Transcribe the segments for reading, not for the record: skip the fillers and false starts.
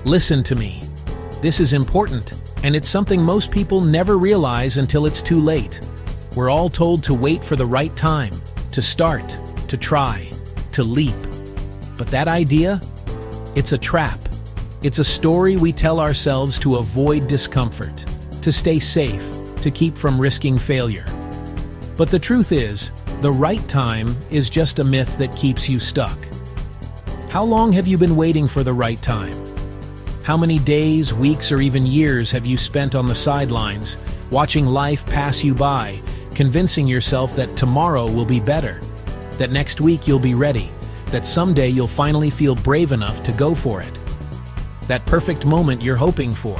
Listen to me. This is important, and it's something most people never realize until it's too late. We're all told to wait for the right time, to start, to try, to leap. But that idea? It's a trap. It's a story we tell ourselves to avoid discomfort, to stay safe, to keep from risking failure. But the truth is, the right time is just a myth that keeps you stuck. How long have you been waiting for the right time? How many days, weeks, or even years have you spent on the sidelines, watching life pass you by, convincing yourself that tomorrow will be better, that next week you'll be ready, that someday you'll finally feel brave enough to go for it? That perfect moment you're hoping for.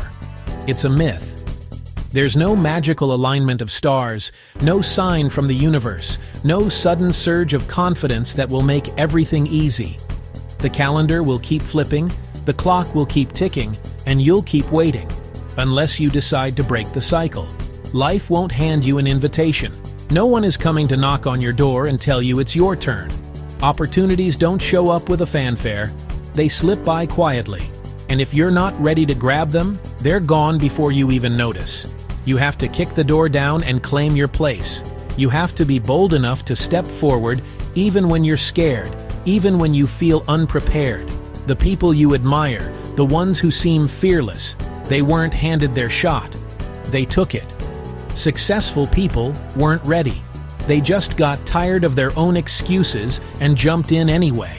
It's a myth. There's no magical alignment of stars, no sign from the universe, no sudden surge of confidence that will make everything easy. The calendar will keep flipping, the clock will keep ticking, and you'll keep waiting, unless you decide to break the cycle. Life won't hand you an invitation. No one is coming to knock on your door and tell you it's your turn. Opportunities don't show up with a fanfare. They slip by quietly. And if you're not ready to grab them, they're gone before you even notice. You have to kick the door down and claim your place. You have to be bold enough to step forward even when you're scared, even when you feel unprepared. The people you admire, the ones who seem fearless, they weren't handed their shot. They took it. Successful people weren't ready. They just got tired of their own excuses and jumped in anyway.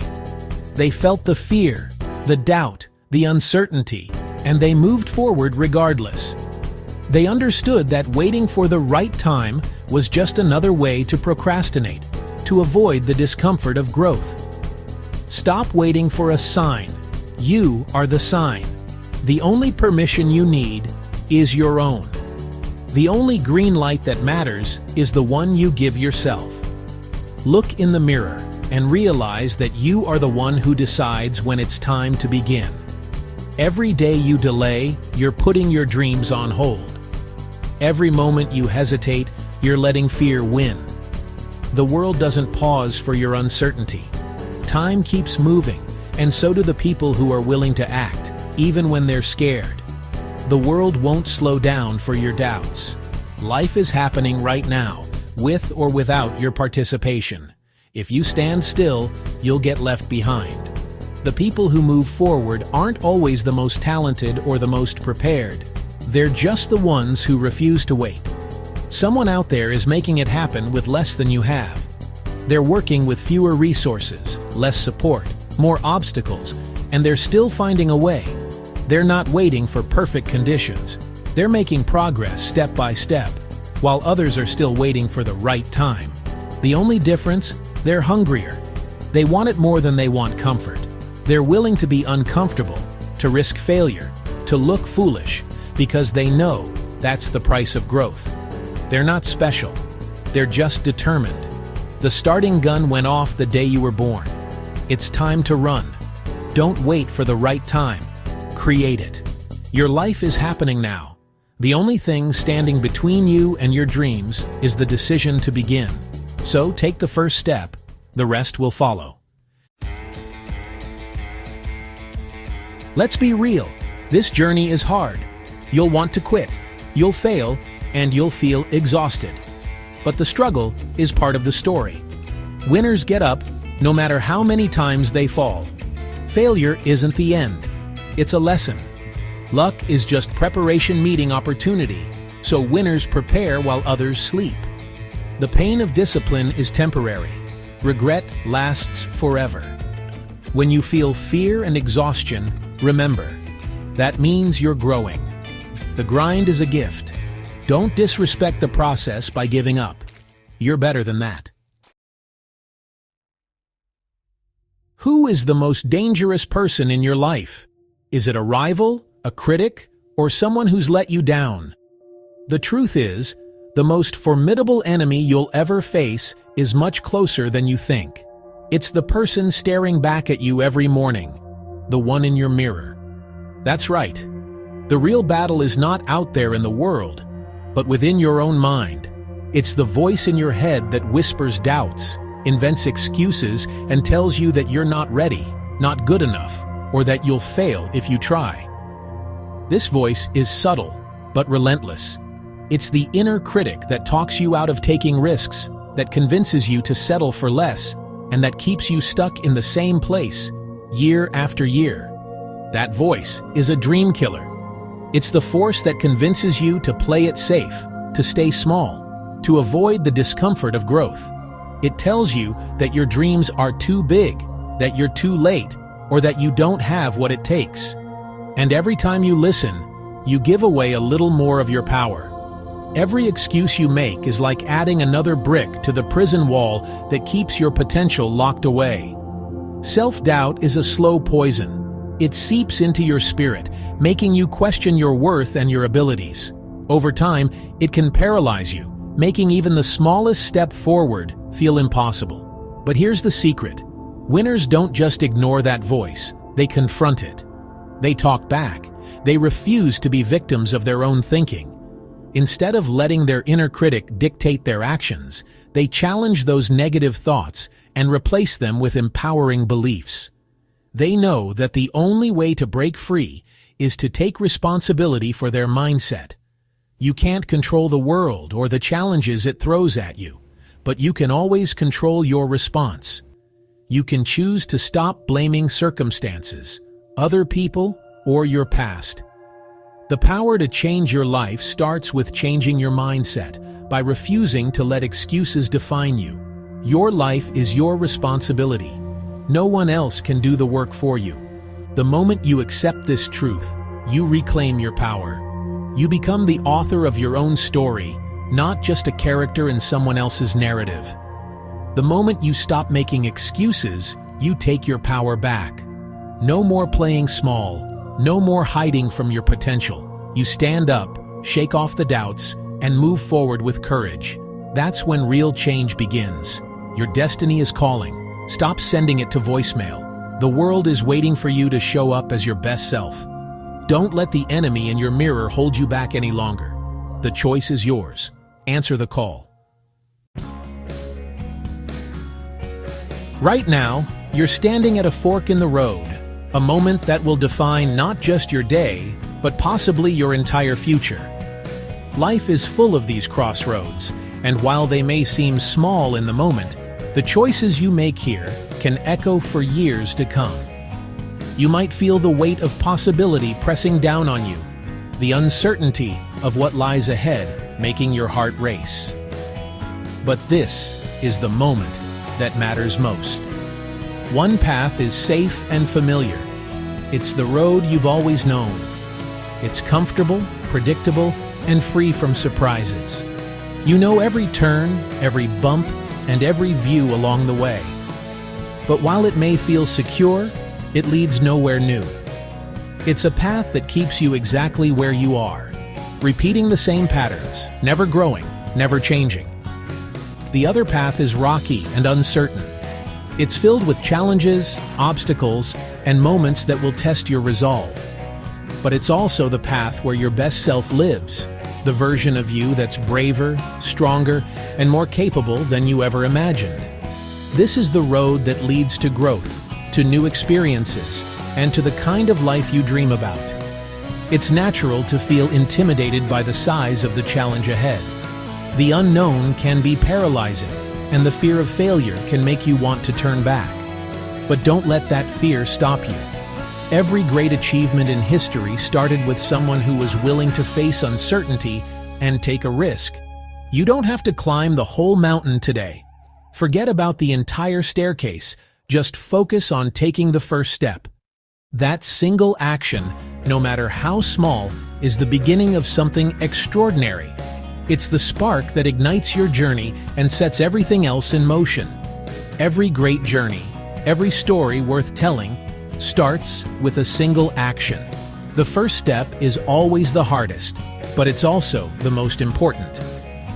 They felt the fear, the doubt, the uncertainty, and they moved forward regardless. They understood that waiting for the right time was just another way to procrastinate, to avoid the discomfort of growth. Stop waiting for a sign. You are the sign. The only permission you need is your own. The only green light that matters is the one you give yourself. Look in the mirror and realize that you are the one who decides when it's time to begin. Every day you delay, you're putting your dreams on hold. Every moment you hesitate, you're letting fear win. The world doesn't pause for your uncertainty. Time keeps moving, and so do the people who are willing to act, even when they're scared. The world won't slow down for your doubts. Life is happening right now, with or without your participation. If you stand still, you'll get left behind. The people who move forward aren't always the most talented or the most prepared. They're just the ones who refuse to wait. Someone out there is making it happen with less than you have. They're working with fewer resources, less support, more obstacles, and they're still finding a way. They're not waiting for perfect conditions. They're making progress step by step, while others are still waiting for the right time. The only difference? They're hungrier. They want it more than they want comfort. They're willing to be uncomfortable, to risk failure, to look foolish, because they know that's the price of growth. They're not special. They're just determined. The starting gun went off the day you were born. It's time to run. Don't wait for the right time. Create it. Your life is happening now. The only thing standing between you and your dreams is the decision to begin. So take the first step. The rest will follow. Let's be real. This journey is hard. You'll want to quit. You'll fail, and you'll feel exhausted. But the struggle is part of the story. Winners get up, no matter how many times they fall. Failure isn't the end. It's a lesson. Luck is just preparation meeting opportunity, so winners prepare while others sleep. The pain of discipline is temporary. Regret lasts forever. When you feel fear and exhaustion, remember, that means you're growing. The grind is a gift. Don't disrespect the process by giving up. You're better than that. Who is the most dangerous person in your life? Is it a rival, a critic, or someone who's let you down? The truth is, the most formidable enemy you'll ever face is much closer than you think. It's the person staring back at you every morning, the one in your mirror. That's right. The real battle is not out there in the world, but within your own mind. It's the voice in your head that whispers doubts, invents excuses, and tells you that you're not ready, not good enough, or that you'll fail if you try. This voice is subtle, but relentless. It's the inner critic that talks you out of taking risks, that convinces you to settle for less, and that keeps you stuck in the same place, year after year. That voice is a dream killer. It's the force that convinces you to play it safe, to stay small, to avoid the discomfort of growth. It tells you that your dreams are too big, that you're too late, or that you don't have what it takes. And every time you listen, you give away a little more of your power. Every excuse you make is like adding another brick to the prison wall that keeps your potential locked away. Self-doubt is a slow poison. It seeps into your spirit, making you question your worth and your abilities. Over time, it can paralyze you, making even the smallest step forward feel impossible. But here's the secret. Winners don't just ignore that voice, they confront it. They talk back. They refuse to be victims of their own thinking. Instead of letting their inner critic dictate their actions, they challenge those negative thoughts and replace them with empowering beliefs. They know that the only way to break free is to take responsibility for their mindset. You can't control the world or the challenges it throws at you, but you can always control your response. You can choose to stop blaming circumstances, other people, or your past. The power to change your life starts with changing your mindset, by refusing to let excuses define you. Your life is your responsibility. No one else can do the work for you. The moment you accept this truth, you reclaim your power. You become the author of your own story, not just a character in someone else's narrative. The moment you stop making excuses, you take your power back. No more playing small, no more hiding from your potential. You stand up, shake off the doubts, and move forward with courage. That's when real change begins. Your destiny is calling. Stop sending it to voicemail. The world is waiting for you to show up as your best self. Don't let the enemy in your mirror hold you back any longer. The choice is yours. Answer the call. Right now, you're standing at a fork in the road, a moment that will define not just your day, but possibly your entire future. Life is full of these crossroads, and while they may seem small in the moment, the choices you make here can echo for years to come. You might feel the weight of possibility pressing down on you, the uncertainty of what lies ahead making your heart race. But this is the moment that matters most. One path is safe and familiar. It's the road you've always known. It's comfortable, predictable, and free from surprises. You know every turn, every bump, and every view along the way. But while it may feel secure, it leads nowhere new. It's a path that keeps you exactly where you are, repeating the same patterns, never growing, never changing. The other path is rocky and uncertain. It's filled with challenges, obstacles, and moments that will test your resolve. But it's also the path where your best self lives, the version of you that's braver, stronger, and more capable than you ever imagined. This is the road that leads to growth, to new experiences, and to the kind of life you dream about. It's natural to feel intimidated by the size of the challenge ahead. The unknown can be paralyzing, and the fear of failure can make you want to turn back. But don't let that fear stop you. Every great achievement in history started with someone who was willing to face uncertainty and take a risk. You don't have to climb the whole mountain today. Forget about the entire staircase. Just focus on taking the first step. That single action, no matter how small, is the beginning of something extraordinary. It's the spark that ignites your journey and sets everything else in motion. Every great journey, every story worth telling, starts with a single action. The first step is always the hardest, but it's also the most important.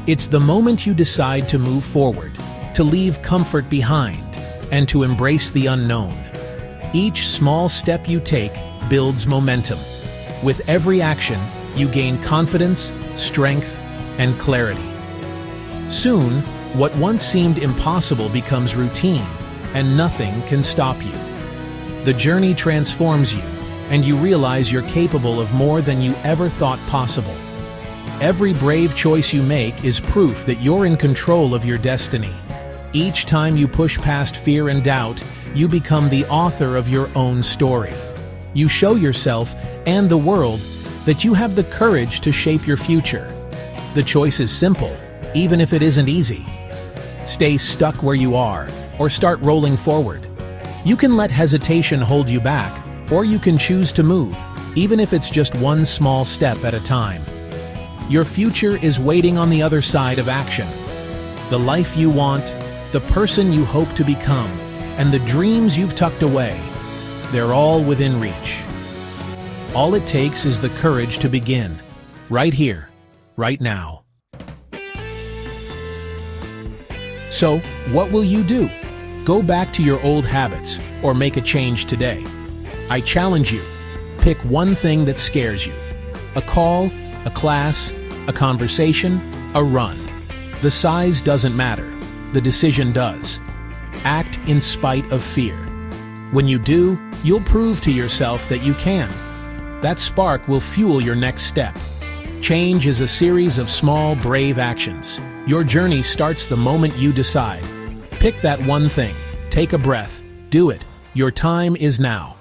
It's the moment you decide to move forward, to leave comfort behind, and to embrace the unknown. Each small step you take builds momentum. With every action, you gain confidence, strength, and clarity. Soon, what once seemed impossible becomes routine, and nothing can stop you. The journey transforms you, and you realize you're capable of more than you ever thought possible. Every brave choice you make is proof that you're in control of your destiny. Each time you push past fear and doubt, you become the author of your own story. You show yourself and the world that you have the courage to shape your future. The choice is simple, even if it isn't easy. Stay stuck where you are, or start rolling forward. You can let hesitation hold you back, or you can choose to move, even if it's just one small step at a time. Your future is waiting on the other side of action. The life you want, the person you hope to become, and the dreams you've tucked away, they're all within reach. All it takes is the courage to begin, right here, right now. So, what will you do? Go back to your old habits, or make a change today. I challenge you, pick one thing that scares you. A call, a class, a conversation, a run. The size doesn't matter, the decision does. Act in spite of fear. When you do, you'll prove to yourself that you can. That spark will fuel your next step. Change is a series of small, brave actions. Your journey starts the moment you decide. Pick that one thing, take a breath, do it. Your time is now.